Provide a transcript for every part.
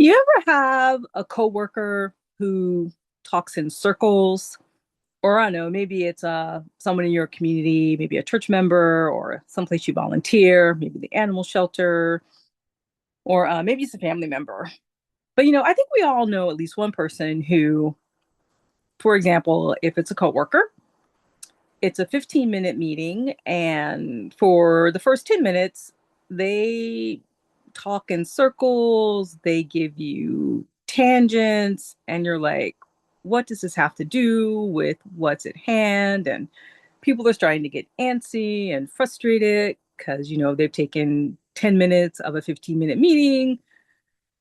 You ever have a coworker who talks in circles? Or I don't know, maybe it's someone in your community, maybe a church member or someplace you volunteer, maybe the animal shelter, or maybe it's a family member. But I think we all know at least one person who, for example, if it's a coworker, it's a 15-minute meeting, and for the first 10 minutes, they talk in circles, they give you tangents, and you're like, what does this have to do with what's at hand? And people are starting to get antsy and frustrated because, they've taken 10 minutes of a 15-minute meeting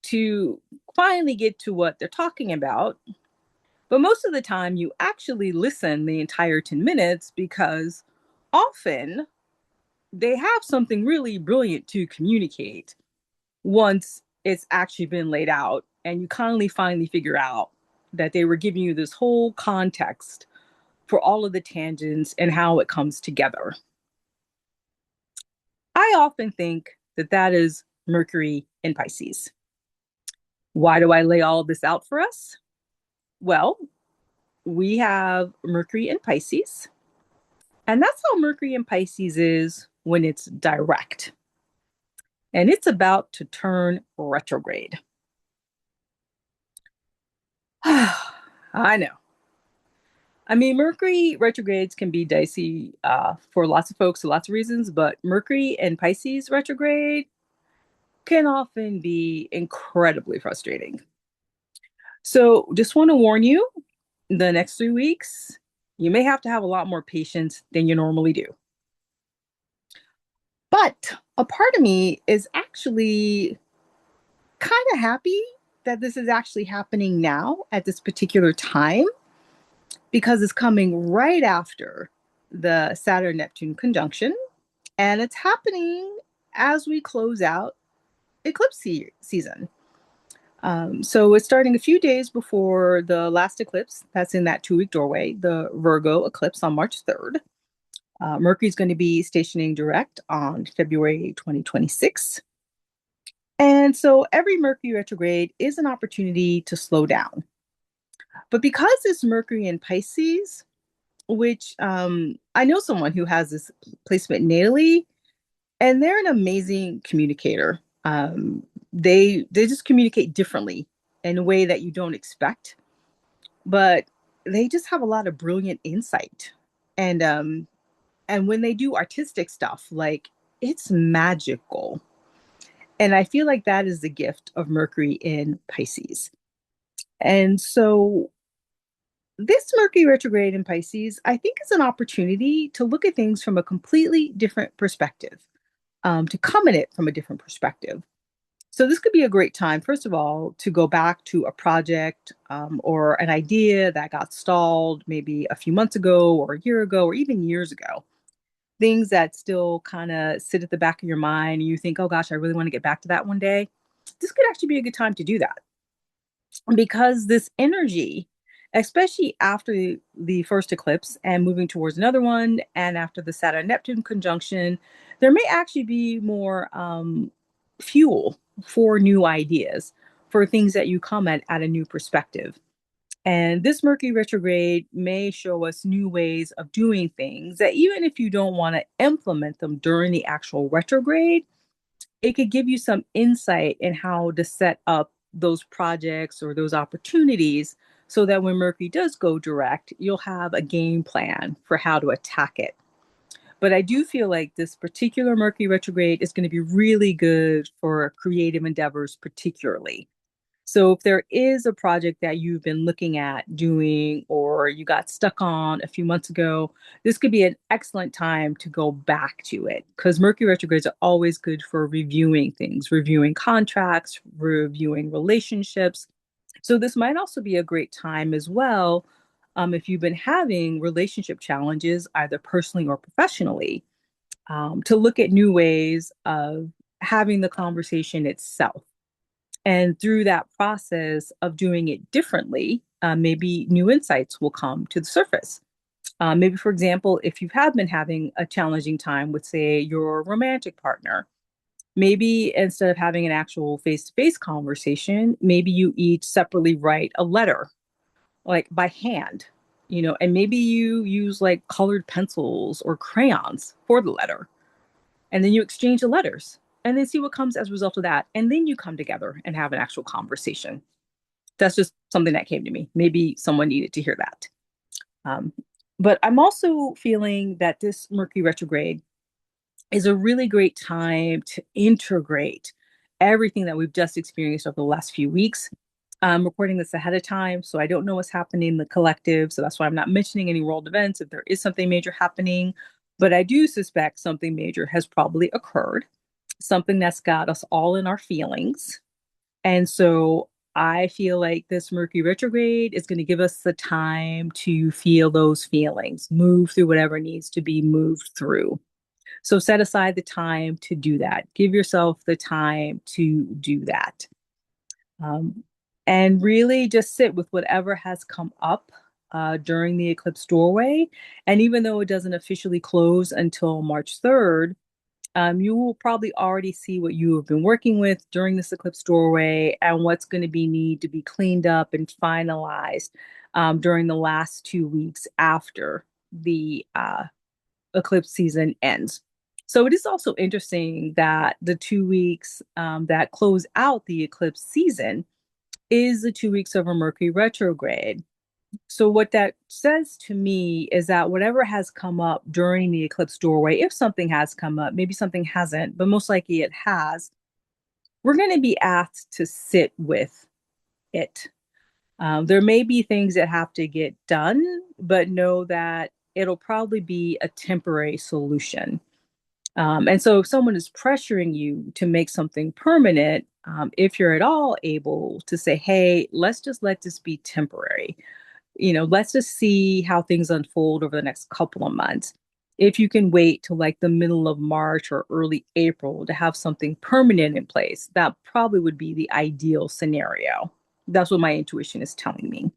to finally get to what they're talking about. But most of the time, you actually listen the entire 10 minutes because often they have something really brilliant to communicate once it's actually been laid out and you finally figure out that they were giving you this whole context for all of the tangents and how it comes together. I often think that that is Mercury in Pisces. Why do I lay all of this out for us? Well, we have Mercury in Pisces, and that's how Mercury in Pisces is when it's direct. And it's about to turn retrograde. I know. I mean, Mercury retrogrades can be dicey for lots of folks for lots of reasons, but Mercury and Pisces retrograde can often be incredibly frustrating. So, just want to warn you the next 3 weeks, you may have to have a lot more patience than you normally do. But a part of me is actually kind of happy that this is actually happening now at this particular time because it's coming right after the Saturn Neptune conjunction, and it's happening as we close out eclipse season. So it's starting a few days before the last eclipse that's in that 2 week doorway, the Virgo eclipse on March 3rd. Mercury is going to be stationing direct on February 2026. And so every Mercury retrograde is an opportunity to slow down. But because it's Mercury in Pisces, which I know someone who has this placement natally, and they're an amazing communicator. They just communicate differently in a way that you don't expect, but they just have a lot of brilliant insight. And when they do artistic stuff, like it's magical. And I feel like that is the gift of Mercury in Pisces. And so this Mercury retrograde in Pisces, I think, is an opportunity to look at things from a completely different perspective, to come at it from a different perspective. So this could be a great time, first of all, to go back to a project or an idea that got stalled maybe a few months ago or a year ago or even years ago. Things that still kind of sit at the back of your mind and you think, oh gosh, I really want to get back to that one day. This could actually be a good time to do that because this energy, especially after the first eclipse and moving towards another one, and after the Saturn Neptune conjunction, there may actually be more fuel for new ideas, for things that you come at a new perspective. And this Mercury retrograde may show us new ways of doing things that even if you don't want to implement them during the actual retrograde, it could give you some insight in how to set up those projects or those opportunities so that when Mercury does go direct, you'll have a game plan for how to attack it. But I do feel like this particular Mercury retrograde is going to be really good for creative endeavors, particularly. So if there is a project that you've been looking at doing or you got stuck on a few months ago, this could be an excellent time to go back to it because Mercury retrogrades are always good for reviewing things, reviewing contracts, reviewing relationships. So this might also be a great time as well, if you've been having relationship challenges, either personally or professionally, to look at new ways of having the conversation itself. And through that process of doing it differently, maybe new insights will come to the surface. Maybe, for example, if you have been having a challenging time with, say, your romantic partner, Maybe instead of having an actual face-to-face conversation, maybe you each separately write a letter, like by hand, and maybe you use like colored pencils or crayons for the letter. And then you exchange the letters and then see what comes as a result of that. And then you come together and have an actual conversation. That's just something that came to me. Maybe someone needed to hear that. Um, but I'm also feeling that this Mercury retrograde is a really great time to integrate everything that we've just experienced over the last few weeks. I'm recording this ahead of time, so I don't know what's happening in the collective. So that's why I'm not mentioning any world events if there is something major happening. But I do suspect something major has probably occurred, something that's got us all in our feelings. And so I feel like this Mercury retrograde is going to give us the time to feel those feelings, move through whatever needs to be moved through. So set aside the time to do that. Give yourself the time to do that. Um, and really just sit with whatever has come up during the eclipse doorway. And even though it doesn't officially close until March 3rd, you will probably already see what you have been working with during this eclipse doorway and what's going to be need to be cleaned up and finalized during the last 2 weeks after the eclipse season ends. So it is also interesting that the 2 weeks that close out the eclipse season is the 2 weeks of a Mercury retrograde. So what that says to me is that whatever has come up during the eclipse doorway, if something has come up, maybe something hasn't, but most likely it has, we're going to be asked to sit with it. There may be things that have to get done, but know that it'll probably be a temporary solution. And so if someone is pressuring you to make something permanent, if you're at all able to say, hey, let's just let this be temporary, let's just see how things unfold over the next couple of months. If you can wait till like the middle of March or early April to have something permanent in place, that probably would be the ideal scenario. That's what my intuition is telling me.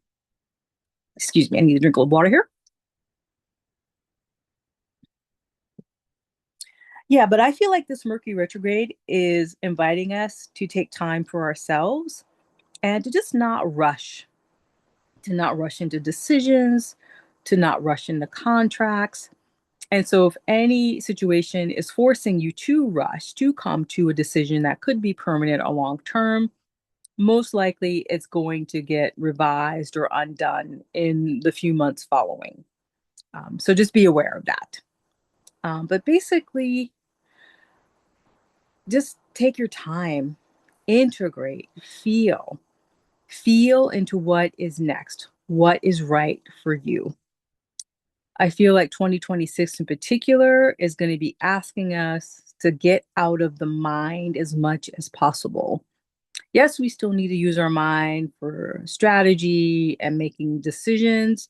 Excuse me, I need to drink a little water here. Yeah, but I feel like this Mercury retrograde is inviting us to take time for ourselves and to just not rush, to not rush into decisions, to not rush into contracts. And so, if any situation is forcing you to rush to come to a decision that could be permanent or long term, most likely it's going to get revised or undone in the few months following. So, just be aware of that. But basically, just take your time, integrate, feel into what is next, what is right for you. I feel like 2026 in particular is going to be asking us to get out of the mind as much as possible. Yes, we still need to use our mind for strategy and making decisions,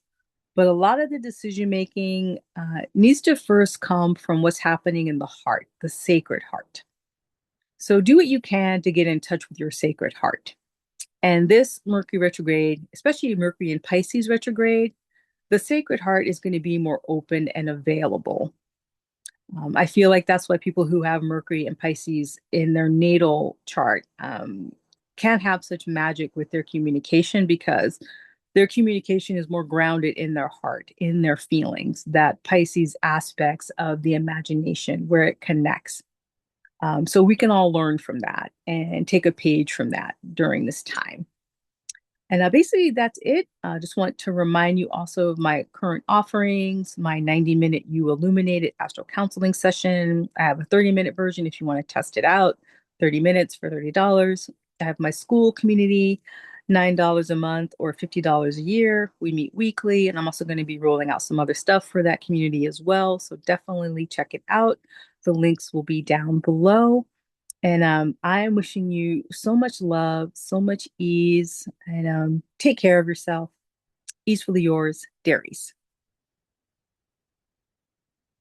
but a lot of the decision making needs to first come from what's happening in the heart, the sacred heart. So do what you can to get in touch with your sacred heart. And this Mercury retrograde, especially Mercury in Pisces retrograde, the sacred heart is going to be more open and available. I feel like that's why people who have Mercury and Pisces in their natal chart can't have such magic with their communication because their communication is more grounded in their heart, in their feelings, that Pisces aspects of the imagination where it connects. So we can all learn from that and take a page from that during this time. And basically, that's it. I just want to remind you also of my current offerings, my 90-minute You Illuminated Astro Counseling session. I have a 30-minute version if you want to test it out, 30 minutes for $30. I have my Skool community, $9 a month or $50 a year. We meet weekly, and I'm also going to be rolling out some other stuff for that community as well. So definitely check it out. The links will be down below. And I am wishing you so much love, so much ease, and take care of yourself. Easefully yours, Darice.